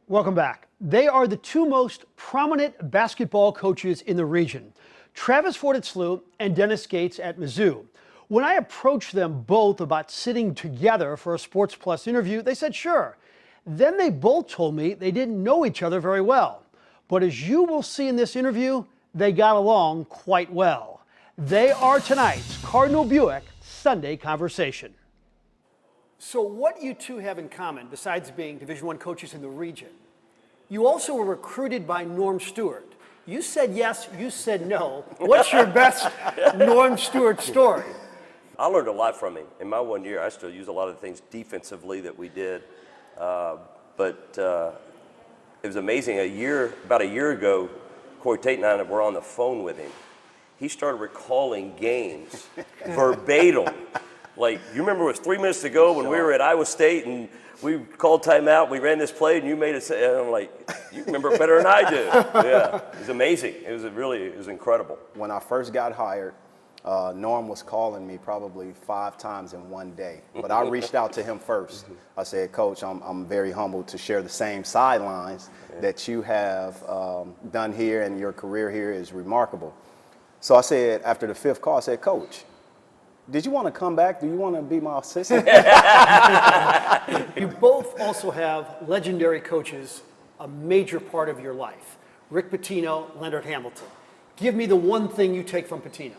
Welcome back. They are the two most prominent basketball coaches in the region, Travis Ford at SLU and Dennis Gates at Mizzou. When I approached them both about sitting together for a Sports Plus interview, they said sure. Then they both told me they didn't know each other very well. But as you will see in this interview, they got along quite well. They are tonight's Cardinal Buick Sunday Conversation. So what you two have in common, besides being Division I coaches in the region, you also were recruited by Norm Stewart. You said yes, you said no. What's your best Norm Stewart story? I learned a lot from him. In my 1 year, I still use a lot of the things defensively that we did. But it was amazing. About a year ago, Corey Tate and I were on the phone with him. He started recalling games verbatim. Like, you remember it was 3 minutes to go when we were at Iowa State and we called timeout, we ran this play, and you made it, and I'm like, you remember it better than I do. Yeah, it was amazing. It was incredible. When I first got hired, Norm was calling me probably 5 times in one day. But I reached out to him first. I said, Coach, I'm very humbled to share the same sidelines that you have done here, and your career here is remarkable. So I said, after the 5th call, I said, Coach, did you want to come back? Do you want to be my assistant? You both also have legendary coaches, a major part of your life. Rick Pitino, Leonard Hamilton. Give me the one thing you take from Pitino.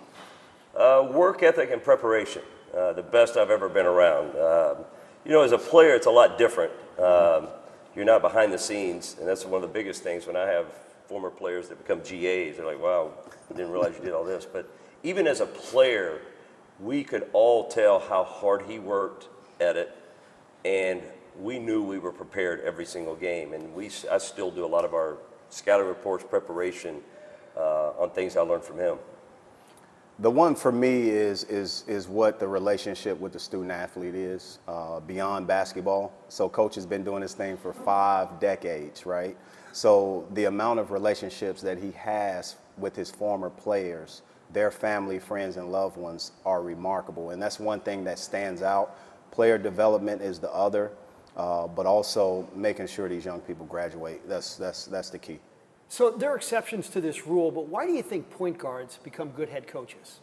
Work ethic and preparation, the best I've ever been around. You know, as a player, it's a lot different. You're not behind the scenes, and that's one of the biggest things when I have former players that become GAs. They're like, wow, I didn't realize you did all this. But even as a player, we could all tell how hard he worked at it, and we knew we were prepared every single game. And I still do a lot of our scouting reports, preparation on things I learned from him. The one for me is what the relationship with the student athlete is beyond basketball. So Coach has been doing this thing for 5 decades, right? So the amount of relationships that he has with his former players, their family, friends, and loved ones are remarkable. And that's one thing that stands out. Player development is the other, but also making sure these young people graduate. That's the key. So there are exceptions to this rule, but why do you think point guards become good head coaches?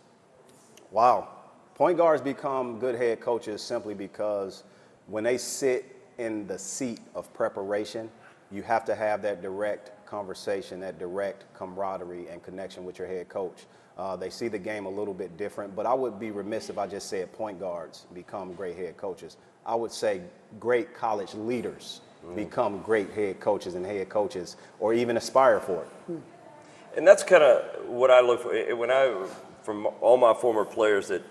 Wow. Point guards become good head coaches simply because when they sit in the seat of preparation, you have to have that direct conversation, that direct camaraderie and connection with your head coach. They see the game a little bit different, but I would be remiss if I just said point guards become great head coaches. I would say great college leaders become great head coaches and head coaches, or even aspire for it. And that's kind of what I look for. From all my former players that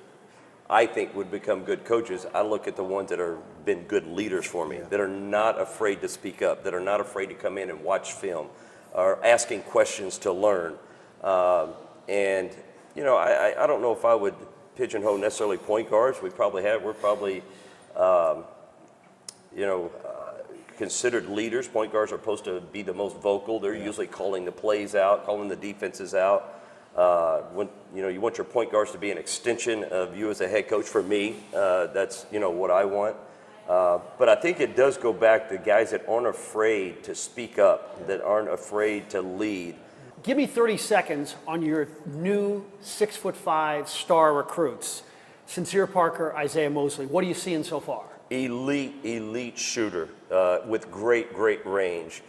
I think would become good coaches, I look at the ones that have been good leaders for me, that are not afraid to speak up, that are not afraid to come in and watch film, are asking questions to learn. And, you know, I don't know if I would pigeonhole necessarily point guards. We're probably, considered leaders. Point guards are supposed to be the most vocal. They're usually calling the plays out, calling the defenses out. You want your point guards to be an extension of you as a head coach. For me, that's, what I want. But I think it does go back to guys that aren't afraid to speak up, that aren't afraid to lead. Give me 30 seconds on your new 6'5" star recruits. Sincere Parker, Isaiah Mosley. What are you seeing so far? Elite shooter with great range.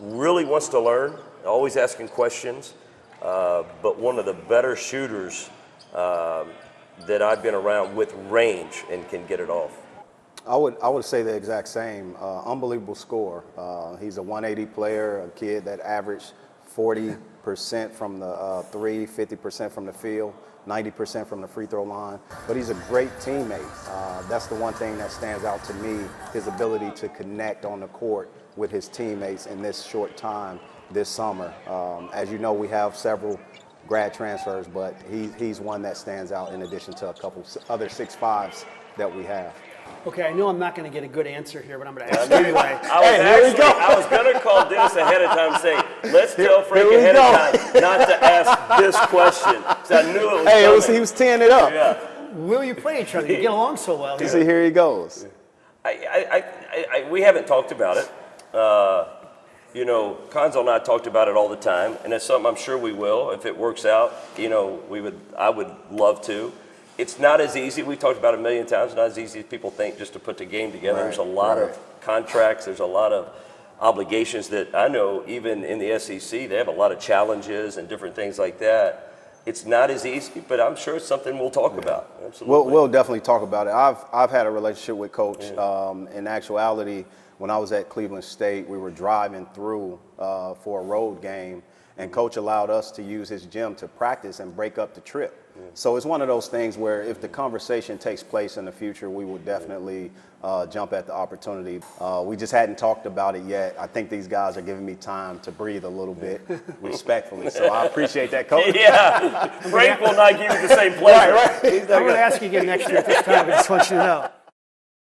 Really wants to learn, always asking questions, but one of the better shooters that I've been around with range and can get it off. I would say the exact same. Unbelievable score. He's a 180 player, a kid that averaged 40% from the 3, 50% from the field, 90% from the free throw line. But he's a great teammate. That's the one thing that stands out to me, his ability to connect on the court with his teammates in this short time this summer. As you know, we have several grad transfers, but he's one that stands out in addition to a couple other 6'5s that we have. Okay, I know I'm not going to get a good answer here, but I'm going to ask you anyway. I was going to call Dennis ahead of time saying, let's tell Frank ahead of time not to ask this question. So I knew it was coming. He was teeing it up. Yeah. Will you play each other? You get along so well. You see, here he goes. We haven't talked about it. you know, Conzo and I talked about it all the time, and it's something I'm sure we will. If it works out, you know, I would love to. It's not as easy. We talked about it a million times. Not as easy as people think just to put the game together. There's a lot of contracts. There's a lot of obligations that I know even in the SEC, they have a lot of challenges and different things like that. It's not as easy, but I'm sure it's something we'll talk about. Absolutely. We'll definitely talk about it. I've had a relationship with Coach. In actuality, when I was at Cleveland State, we were driving through for a road game, and Coach allowed us to use his gym to practice and break up the trip. So it's one of those things where if the conversation takes place in the future, we will definitely jump at the opportunity. We just hadn't talked about it yet. I think these guys are giving me time to breathe a little bit, respectfully. So I appreciate that, Coach. Yeah, Frank will not give you the same pleasure. I'm going to ask you again next year at this time. I just want you to know.